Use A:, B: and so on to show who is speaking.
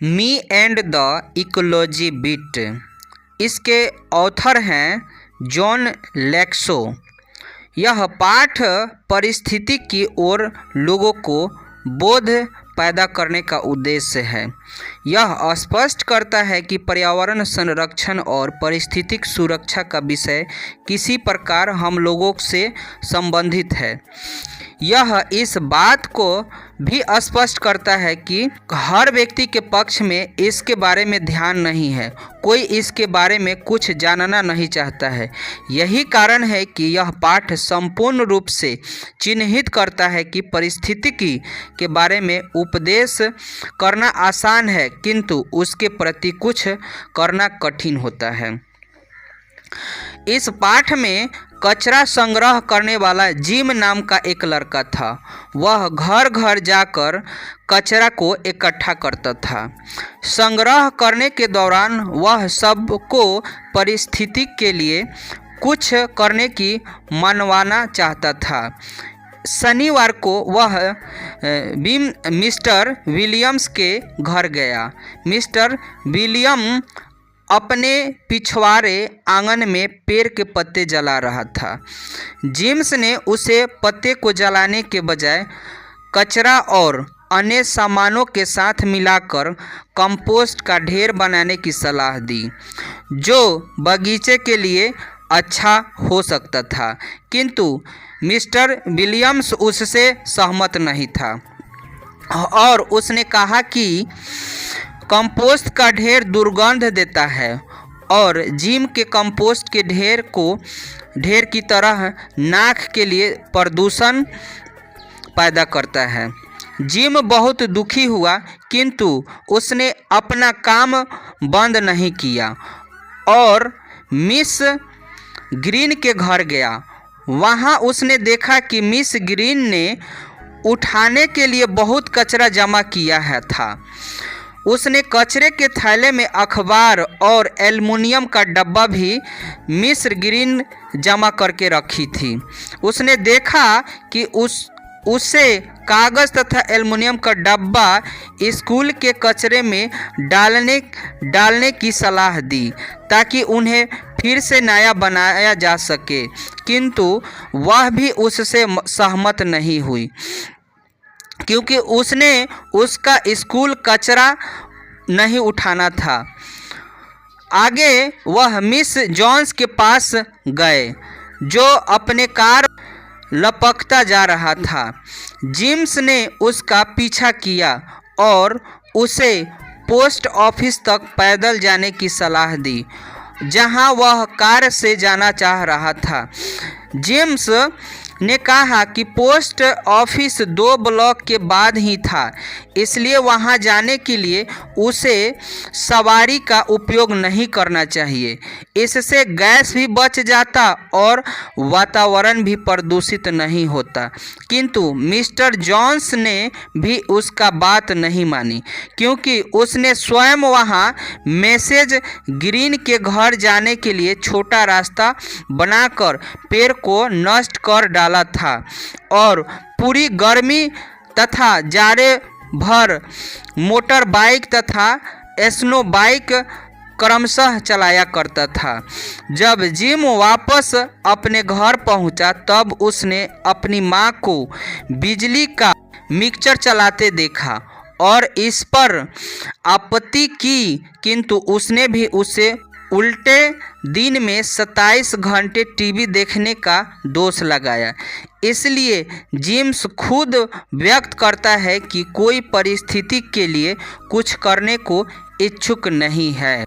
A: Me and the ecology bit. इसके author हैं John लैक्सो। यह पाठ पारिस्थितिकी की ओर लोगों को बोध पैदा करने का उद्देश्य है। यह स्पष्ट करता है कि पर्यावरण संरक्षण और पारिस्थितिक सुरक्षा का विषय किसी प्रकार हम लोगों से संबंधित है। यह इस बात को भी स्पष्ट करता है कि हर व्यक्ति के पक्ष में इसके बारे में ध्यान नहीं है, कोई इसके बारे में कुछ जानना नहीं चाहता है। यही कारण है कि यह पाठ संपूर्ण रूप से चिन्हित करता है कि पारिस्थितिकी के बारे में उपदेश करना आसान है, किंतु उसके प्रति कुछ करना कठिन होता है। इस पाठ में कचरा संग्रह करने वाला जिम नाम का एक लड़का था। वह घर घर जाकर कचरा को इकट्ठा करता था। संग्रह करने के दौरान वह सबको परिस्थिति के लिए कुछ करने की मनवाना चाहता था। शनिवार को वह मिस्टर विलियम्स के घर गया। मिस्टर विलियम अपने पिछवाड़े आंगन में पेड़ के पत्ते जला रहा था। जेम्स ने उसे पत्ते को जलाने के बजाय कचरा और अन्य सामानों के साथ मिलाकर कंपोस्ट का ढेर बनाने की सलाह दी, जो बगीचे के लिए अच्छा हो सकता था, किंतु मिस्टर विलियम्स उससे सहमत नहीं था और उसने कहा कि कंपोस्ट का ढेर दुर्गंध देता है और जिम के कंपोस्ट के ढेर की तरह नाक के लिए प्रदूषण पैदा करता है। जिम बहुत दुखी हुआ, किंतु उसने अपना काम बंद नहीं किया और मिस ग्रीन के घर गया। वहाँ उसने देखा कि मिस ग्रीन ने उठाने के लिए बहुत कचरा जमा किया है था। उसने कचरे के थैले में अखबार और एल्युमिनियम का डब्बा भी मिस ग्रीन जमा करके रखी थी। उसने देखा कि उसे कागज़ तथा एल्युमिनियम का डब्बा स्कूल के कचरे में डालने की सलाह दी ताकि उन्हें फिर से नया बनाया जा सके, किंतु वह भी उससे सहमत नहीं हुई क्योंकि उसने उसका स्कूल कचरा नहीं उठाना था। आगे वह मिस जॉन्स के पास गए, जो अपने कार लपकता जा रहा था। जिम्स ने उसका पीछा किया और उसे पोस्ट ऑफिस तक पैदल जाने की सलाह दी, जहां वह कार से जाना चाह रहा था। जेम्स ने कहा कि पोस्ट ऑफिस 2 ब्लॉक के बाद ही था, इसलिए वहां जाने के लिए उसे सवारी का उपयोग नहीं करना चाहिए। इससे गैस भी बच जाता और वातावरण भी प्रदूषित नहीं होता। किंतु मिस्टर जॉन्स ने भी उसका बात नहीं मानी, क्योंकि उसने स्वयं वहां मिसेज ग्रीन के घर जाने के लिए छोटा रास्ता बनाकर पेड़ को नष्ट कर डाला था और पूरी गर्मी तथा जाड़े भर मोटर बाइक तथा स्नो बाइक क्रमशः चलाया करता था। जब जिम वापस अपने घर पहुंचा, तब उसने अपनी मां को बिजली का मिक्सर चलाते देखा और इस पर आपत्ति की, किंतु उसने भी उसे उल्टे दिन में 27 घंटे टीवी देखने का दोष लगाया। इसलिए जेम्स खुद व्यक्त करता है कि कोई परिस्थिति के लिए कुछ करने को इच्छुक नहीं है।